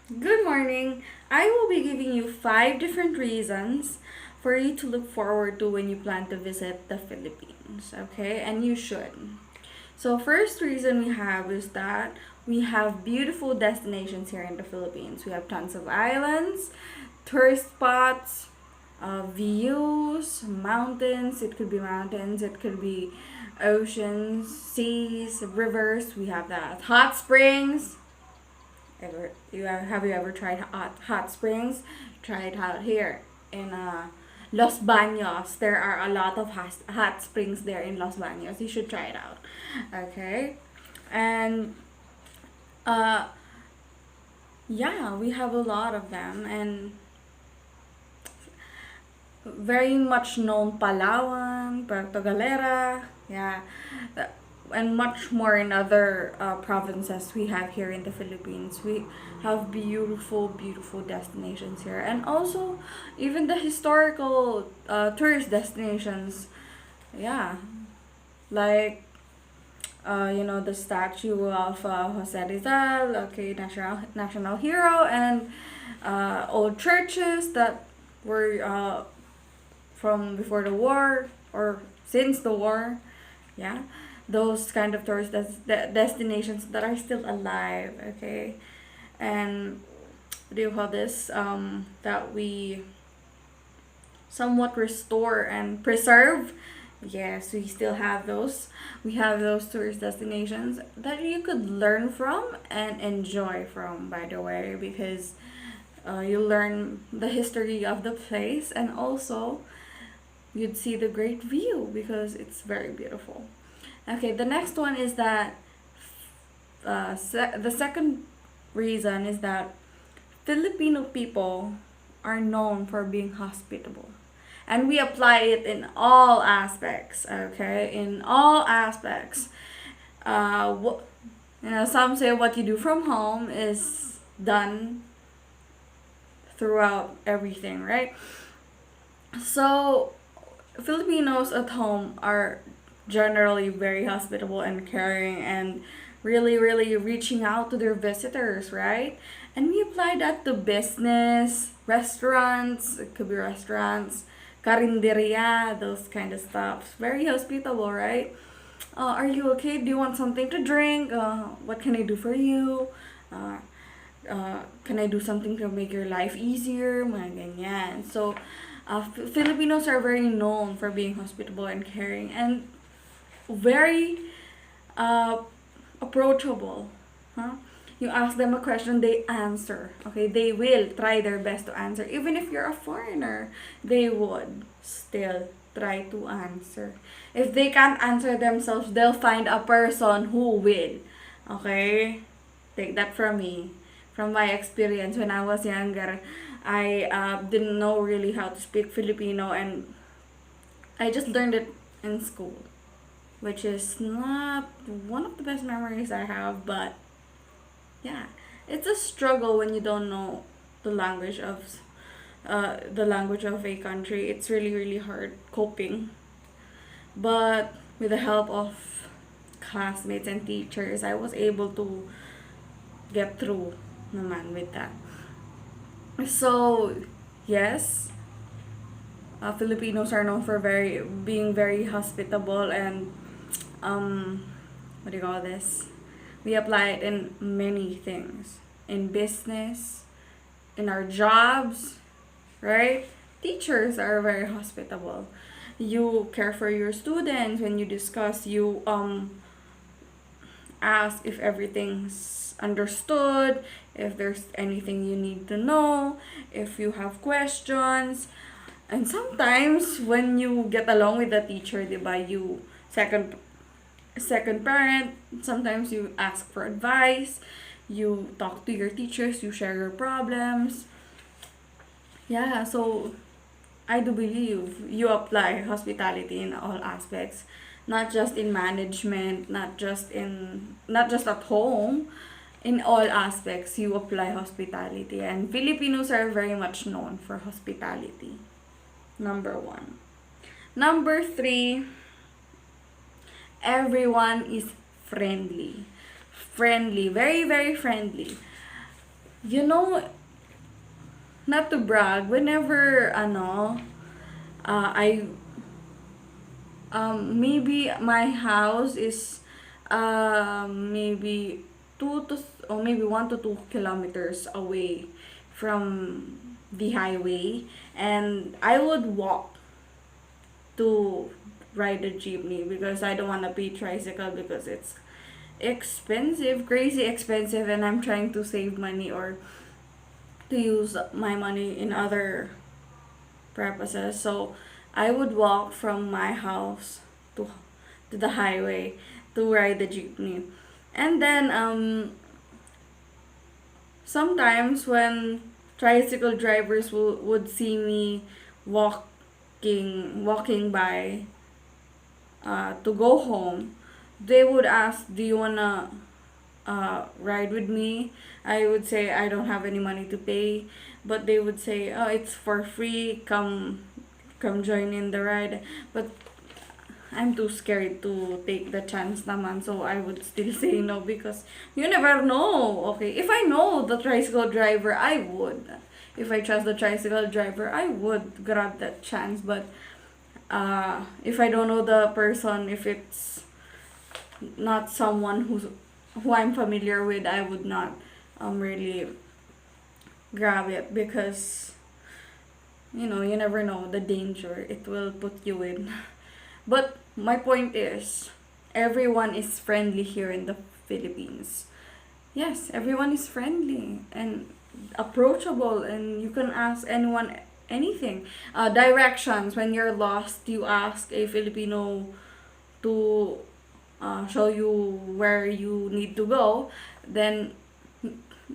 Good morning. I will be giving you 5 different reasons for you to look forward to when you plan to visit the Philippines. Okay, and you should. So, first reason we have is that we have beautiful destinations here in the Philippines. We have tons of islands, tourist spots, views, mountains. It could be mountains, it could be oceans, seas, rivers. We have that hot springs. Have you ever tried hot springs? Try it out here in Los Baños. There are a lot of hot springs there in Los Baños. You should try it out. Okay, and uh, yeah, we have a lot of them, and very much known Palawan, Puerto Galera, yeah, and much more in other provinces we have here in the Philippines. We have beautiful, beautiful destinations here, and also even the historical tourist destinations. Yeah, like the statue of Jose Rizal, okay, national hero, and old churches that were from before the war or since the war. Yeah, those kind of tourist destinations that are still alive. Okay, and what do you call this? That we somewhat restore and preserve. Yes, we still have those. We have those tourist destinations that you could learn from and enjoy from, by the way, because you learn the history of the place, and also you'd see the great view because it's very beautiful. Okay, the next one is that the second reason is that Filipino people are known for being hospitable. And we apply it in all aspects, okay? In all aspects. Uh, wh- some say what you do from home is done throughout everything, right? So, Filipinos at home are generally very hospitable and caring and really, really reaching out to their visitors, right? And we apply that to business, restaurants, it could be restaurants, carinderia, those kind of stuff. Very hospitable, right? Are you okay? Do you want something to drink? What can I do for you? Uh, can I do something to make your life easier? Mga ganyan. So, Filipinos are very known for being hospitable and caring and very uh, approachable. Huh? You ask them a question, they answer. Okay, they will try their best to answer. Even if you're a foreigner, they would still try to answer. If they can't answer themselves, they'll find a person who will. Okay? Take that from me. From my experience when I was younger, I didn't know really how to speak Filipino, and I just learned it in school, which is not one of the best memories I have, but yeah, it's a struggle when you don't know the language of a country. It's really really hard coping, but with the help of classmates and teachers, I was able to get through naman with that. So yes, Filipinos are known for very being very hospitable, and what do you call this? We apply it in many things, in business, in our jobs, right? Teachers are very hospitable. You care for your students when you discuss. You ask if everything's understood, if there's anything you need to know, if you have questions. And sometimes when you get along with the teacher, diba, you second parent, sometimes you ask for advice, you talk to your teachers, you share your problems. Yeah, so I do believe you apply hospitality in all aspects, not just in management, not just at home. In all aspects, you apply hospitality, and Filipinos are very much known for hospitality. Number one. Number three, everyone is friendly. Friendly, very, very friendly. You know, not to brag, whenever I maybe my house is maybe or maybe 1 to 2 kilometers away from the highway, and I would walk to ride a jeepney because I don't want to pay tricycle because it's expensive, crazy expensive, and I'm trying to save money or to use my money in other purposes. So I would walk from my house to the highway to ride the jeepney. And then sometimes when tricycle drivers would see me walking by to go home, they would ask, "Do you wanna ride with me?" I would say I don't have any money to pay, but they would say, "Oh, it's for free. Come join in the ride." But I'm too scared to take the chance naman, so I would still say no because you never know. Okay, if I know the tricycle driver, I would. If I trust the tricycle driver, I would grab that chance. But if I don't know the person, if it's not someone who I'm familiar with, I would not really grab it because you never know the danger it will put you in. But my point is, everyone is friendly here in the Philippines. Yes, everyone is friendly and approachable, and you can ask anyone anything. Directions, when you're lost, you ask a Filipino to show you where you need to go, then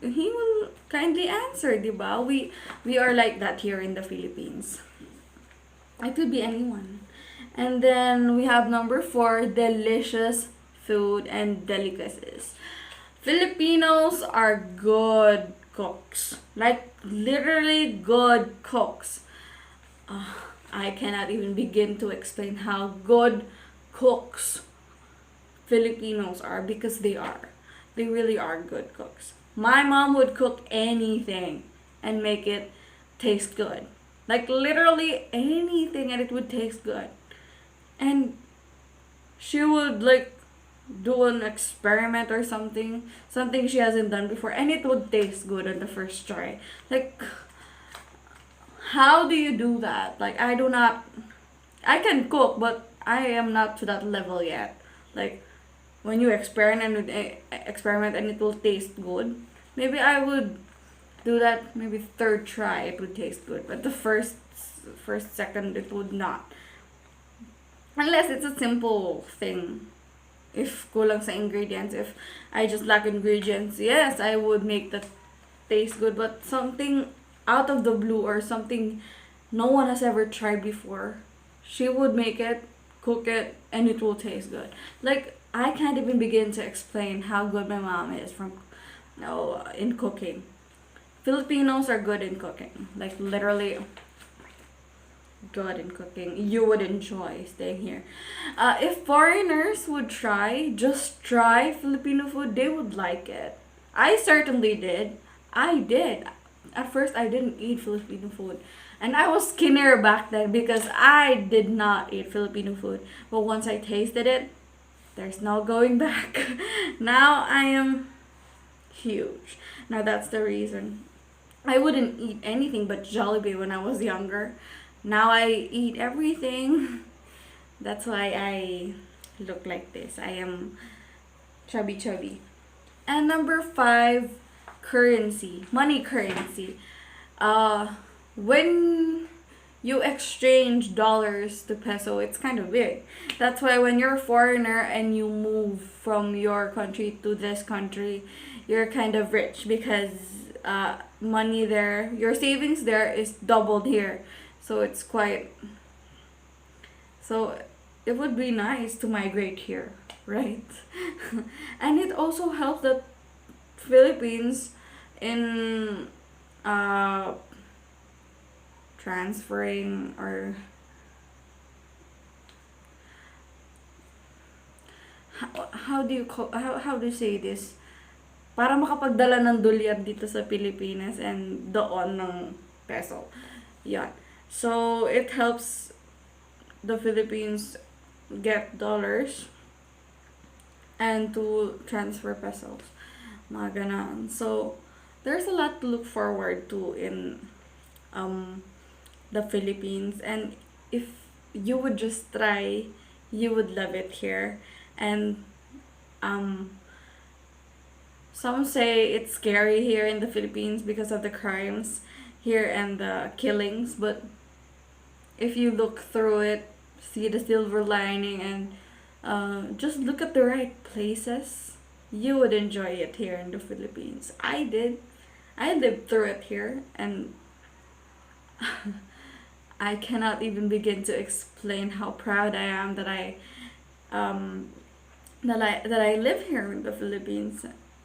he will kindly answer, diba? We are like that here in the Philippines. It could be anyone. And then we have number 4, delicious food and delicacies. Filipinos are good cooks. Like literally good cooks. Uh, I cannot even begin to explain how good cooks Filipinos are because they are. They really are good cooks. My mom would cook anything and make it taste good. Like literally anything and it would taste good. And she would like do an experiment or something she hasn't done before, and it would taste good on the first try. Like, how do you do that? Like, I do not. I can cook, but I am not to that level yet. Like, when you experiment and it will taste good, maybe I would do that. Maybe third try it would taste good, but the first second it would not. Unless it's a simple thing. If kulang sa ingredients, if I just lack ingredients, yes, I would make that taste good. But something out of the blue or something no one has ever tried before, she would make it, cook it, and it will taste good. Like, I can't even begin to explain how good my mom is in cooking. Filipinos are good in cooking. Like, literally good in cooking. You would enjoy staying here. If foreigners would just try Filipino food, they would like it. I certainly did. I did. At first, I didn't eat Filipino food. And I was skinnier back then because I did not eat Filipino food. But once I tasted it, there's no going back. Now I am huge. Now that's the reason. I wouldn't eat anything but Jollibee when I was younger. Now I eat everything. That's why I look like this. I am chubby chubby. And number 5, currency, money currency. When you exchange dollars to peso, it's kind of big. That's why when you're a foreigner and you move from your country to this country, you're kind of rich because money there, your savings there is doubled here. So it's quite. So it would be nice to migrate here, right? And it also helps the Philippines in uh, transferring or how do you say this? para makapagdala ng dolyar dito sa Pilipinas and doon ng peso. Yan. So, it helps the Philippines get dollars and to transfer pesos. Mga ganon. So, there's a lot to look forward to in um, the Philippines. And if you would just try, you would love it here. And um, some say it's scary here in the Philippines because of the crimes here and the killings. But if you look through it, see the silver lining, and just look at the right places, you would enjoy it here in the Philippines. I did. I lived through it here, and I cannot even begin to explain how proud I am that um, I live here in the Philippines,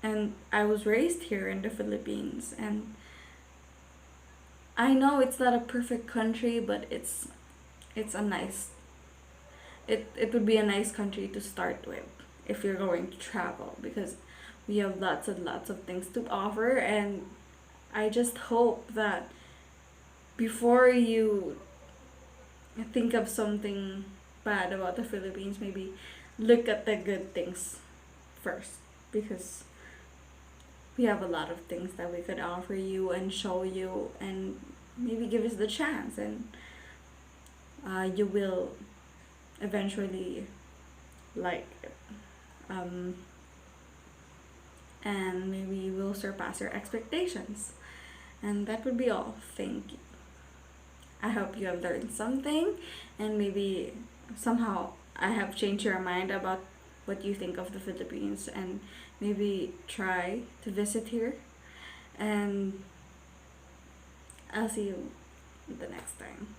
and I was raised here in the Philippines. And I know it's not a perfect country, but it's a nice, it would be a nice country to start with if you're going to travel, because we have lots and lots of things to offer. And I just hope that before you think of something bad about the Philippines, maybe look at the good things first, because we have a lot of things that we could offer you and show you, and maybe give us the chance, and you will eventually like it. Um, and maybe you will surpass your expectations. And that would be all. Thank you. I hope you have learned something, and maybe somehow I have changed your mind about what you think of the Philippines, and maybe try to visit here. And I'll see you the next time.